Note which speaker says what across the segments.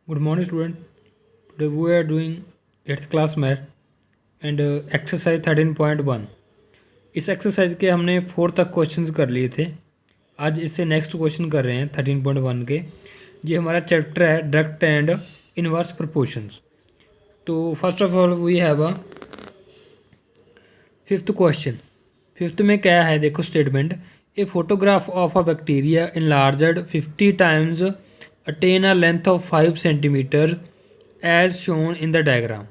Speaker 1: Good morning, student. Today we are doing 8th class math and exercise 13.1. इस exercise के हमने 4 तक questions कर लिए थे। आज इससे नेक्स्ट क्वेश्चन कर रहे हैं 13.1 के। ये हमारा चैप्टर है डायरेक्ट एंड इनवर्स प्रोपोर्शंस। तो first of all we have a fifth question. Fifth में क्या है, देखो statement. A photograph of a bacteria enlarged 50 times attain a length of 5 centimetre as shown in the diagram.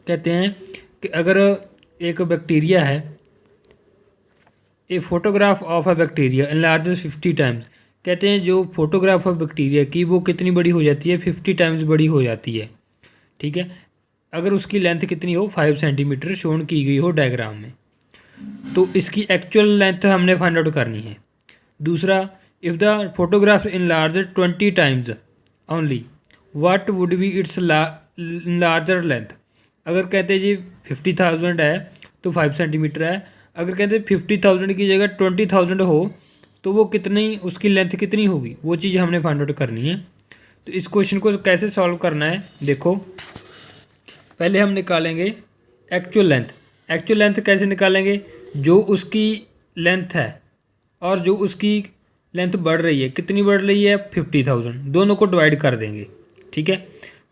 Speaker 1: कहते हैं कि अगर एक बैक्टीरिया है, a photograph of a bacteria enlarged 50 times, कहते हैं जो फोटोग्राफ ऑफ बैक्टीरिया की वो कितनी बड़ी हो जाती है, 50 टाइम्स बड़ी हो जाती है। ठीक है, अगर उसकी लेंथ कितनी हो, 5 सेंटीमीटर शोन की गई हो डायग्राम में, तो इसकी एक्चुअल लेंथ हमने फाइंड आउट करनी है। दूसरा, if the photograph enlarged 20 times only what would be its larger length. अगर कहते हैं जी 50,000 है तो 5 सेंटीमीटर है, अगर कहते हैं 50,000 की जगह 20,000 हो तो वो कितनी, उसकी लेंथ कितनी होगी, वो चीज़ हमने फाइंड आउट करनी है। तो इस क्वेश्चन को कैसे सॉल्व करना है, देखो पहले हम निकालेंगे एक्चुअल लेंथ। एक्चुअल लेंथ कैसे निकालेंगे, जो उसकी लेंथ है और जो उसकी लेंथ बढ़ रही है, कितनी बढ़ रही है, 50,000, दोनों को डिवाइड कर देंगे। ठीक है,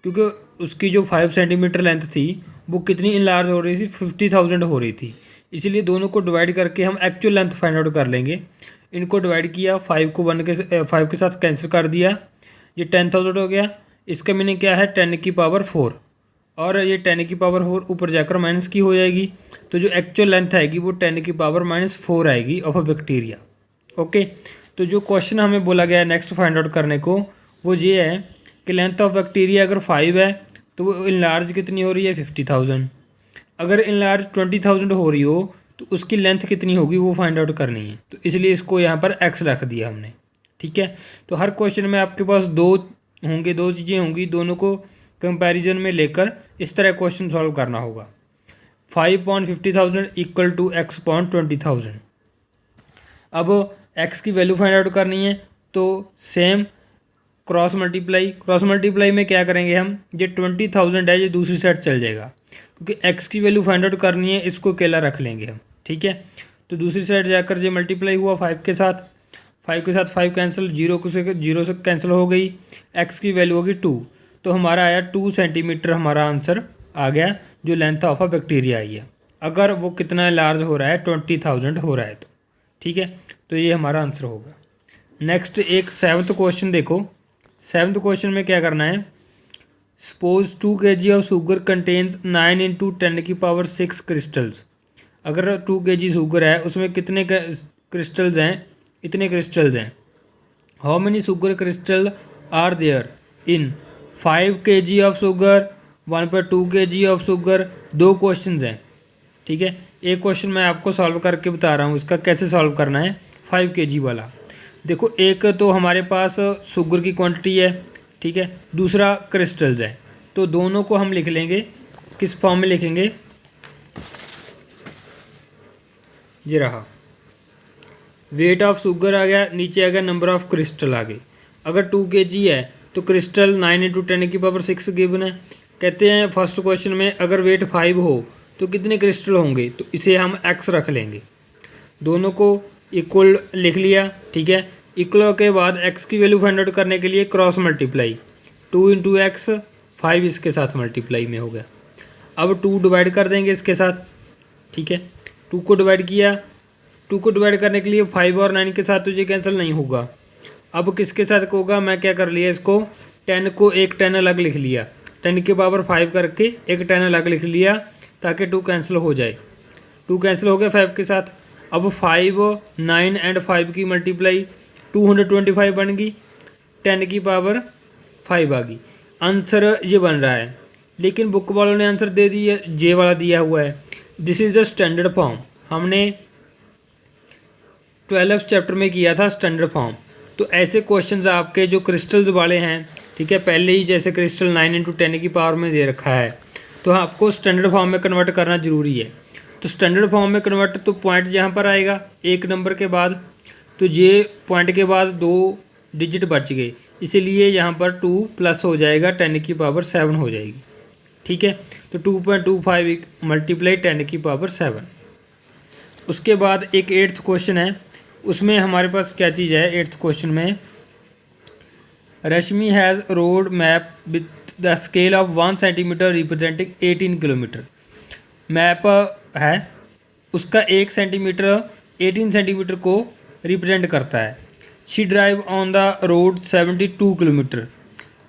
Speaker 1: क्योंकि उसकी जो 5 सेंटीमीटर लेंथ थी वो कितनी इनलार्ज हो रही थी, 50,000 हो रही थी, इसीलिए दोनों को डिवाइड करके हम एक्चुअल लेंथ फाइंड आउट कर लेंगे। इनको डिवाइड किया, 5 को 5 के साथ कैंसिल कर दिया, ये 10,000 हो गया। इसका मीनिंग क्या है, 10 की पावर 4, और ये 10 की पावर 4 ऊपर जाकर माइनस की हो जाएगी, तो जो एक्चुअल लेंथ आएगी वो 10 की पावर -4 आएगी ऑफ अ बैक्टीरिया। ओके, तो जो क्वेश्चन हमें बोला गया है नेक्स्ट फाइंड आउट करने को, वो ये है कि लेंथ ऑफ बैक्टीरिया अगर 5 है तो वो इनलार्ज कितनी हो रही है, 50,000। अगर इनलार्ज 20,000 हो रही हो तो उसकी लेंथ कितनी होगी वो फाइंड आउट करनी है, तो इसलिए इसको यहाँ पर x रख दिया हमने। ठीक है, तो हर क्वेश्चन में आपके पास दो चीज़ें होंगी, दोनों को कंपैरिजन में लेकर इस तरह क्वेश्चन सॉल्व करना होगा। 5/50,000 इक्वल टू x/20,000। अब x की वैल्यू फाइंड आउट करनी है, तो सेम क्रॉस मल्टीप्लाई में क्या करेंगे हम, ये 20,000 है, ये दूसरी साइड चल जाएगा, क्योंकि x की वैल्यू फाइंड आउट करनी है, इसको अकेला रख लेंगे हम। ठीक है, तो दूसरी साइड जाकर ये मल्टीप्लाई हुआ 5 के साथ, 5 कैंसिल, 0 से कैंसिल हो गई, x की वैल्यू होगी 2, तो हमारा आया 2 सेंटीमीटर, हमारा आंसर आ गया, जो लेंथ ऑफ अ बैक्टीरिया आई है। अगर वो कितना लार्ज हो रहा है, 20,000 हो रहा है तो। ठीक है, तो ये हमारा आंसर होगा। नेक्स्ट एक 7th क्वेश्चन देखो। 7th क्वेश्चन में क्या करना है, suppose 2 kg of sugar contains 9 × 10⁶ crystals. अगर 2 kg शुगर है, उसमें कितने क्रिस्टल्स हैं, इतने क्रिस्टल्स हैं। How many sugar crystal are there in 5 kg of sugar, 1/2 kg of sugar. 2 question हैं। ठीक है, एक क्वेश्चन मैं आपको सॉल्व करके बता रहा हूँ, इसका कैसे सॉल्व करना है। 5 kg वाला देखो, एक तो हमारे पास शुगर की क्वांटिटी है, ठीक है, दूसरा क्रिस्टल्स है, तो दोनों को हम लिख लेंगे, किस फॉर्म में लिखेंगे, ये रहा, वेट ऑफ शुगर आ गया, नीचे आ गया नंबर ऑफ क्रिस्टल आ गए। अगर 2 kg है तो क्रिस्टल 9 × 10⁶ गिवन है। कहते हैं फर्स्ट क्वेश्चन में अगर वेट 5 हो तो कितने क्रिस्टल होंगे, तो इसे हम x रख लेंगे, दोनों को इक्वल लिख लिया। ठीक है, इक्वल के बाद x की वैल्यू फाइंड आउट करने के लिए क्रॉस मल्टीप्लाई, 2 × x, 5 इसके साथ मल्टीप्लाई में हो गया। अब 2 डिवाइड कर देंगे इसके साथ। ठीक है, 2 को डिवाइड किया, 2 को डिवाइड करने के लिए 5 और 9 के साथ तो ये कैंसिल नहीं होगा। अब किसके साथ होगा, मैं क्या कर लिया, इसको 10 को एक 10 अलग लिख लिया, 10 की पावर 5 करके एक 10 अलग लिख लिया, ताकि 2 कैंसिल हो जाए। 2 कैंसिल हो गया 5 के साथ। अब 5, 9 एंड 5 की मल्टीप्लाई 225 बन गई, 10 की पावर 5 आ गई। आंसर ये बन रहा है, लेकिन बुक वालों ने आंसर दे दिया, जे वाला दिया हुआ है। This is the standard form, हमने 12th चैप्टर में किया था स्टैंडर्ड फॉर्म। तो ऐसे क्वेश्चंस आपके जो क्रिस्टल्स वाले हैं, ठीक है, पहले ही जैसे क्रिस्टल 9 × 10 की पावर में दे रखा है, तो आपको स्टैंडर्ड फॉर्म में कन्वर्ट करना ज़रूरी है। तो स्टैंडर्ड फॉर्म में कन्वर्ट, तो पॉइंट यहाँ पर आएगा एक नंबर के बाद, तो ये पॉइंट के बाद 2 डिजिट बच गए, इसीलिए यहाँ पर 2 प्लस हो जाएगा 10⁻7 हो जाएगी। ठीक है, तो 2.25 मल्टीप्लाई 10⁻7। उसके बाद एक 8th क्वेश्चन है, उसमें हमारे पास क्या चीज़ है 8th क्वेश्चन में, Rashmi has road map with the scale of 1 centimetre representing 18 kilometre. Map है, उसका 1 सेंटीमीटर 18 सेंटीमीटर को रिप्रेजेंट करता है। She drive on the road 72 kilometre.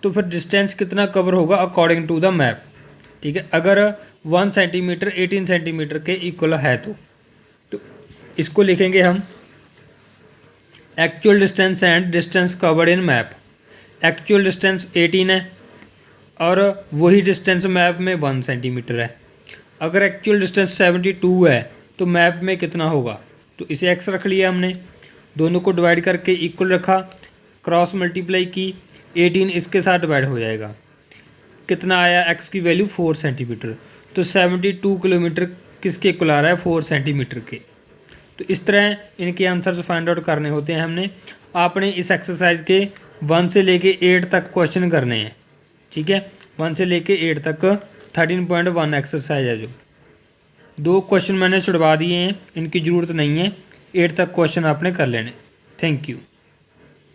Speaker 1: तो फिर डिस्टेंस कितना कवर होगा अकॉर्डिंग टू द मैप। ठीक है, अगर 1 सेंटीमीटर 18 सेंटीमीटर के इक्वल है तो इसको लिखेंगे हम actual distance and distance covered in map. Actual distance 18 है और वही डिस्टेंस मैप में 1 सेंटीमीटर है। अगर एक्चुअल डिस्टेंस 72 है तो मैप में कितना होगा, तो इसे x रख लिया हमने, दोनों को डिवाइड करके इक्वल रखा, क्रॉस मल्टीप्लाई की, 18 इसके साथ डिवाइड हो जाएगा, कितना आया x की वैल्यू 4 सेंटीमीटर। तो 72 किलोमीटर किसके इक्वल आ रहा है, 4 सेंटीमीटर के। तो इस तरह इनके आंसर्स फाइंड आउट करने होते हैं हमने। आपने इस एक्सरसाइज के 1 से लेके 8 तक क्वेश्चन करने हैं। ठीक है, 1 से लेके 8 तक 13.1 एक्सरसाइज है। जो 2 क्वेश्चन मैंने छुड़वा दिए हैं, इनकी ज़रूरत नहीं है, 8 तक क्वेश्चन आपने कर लेने। Thank you.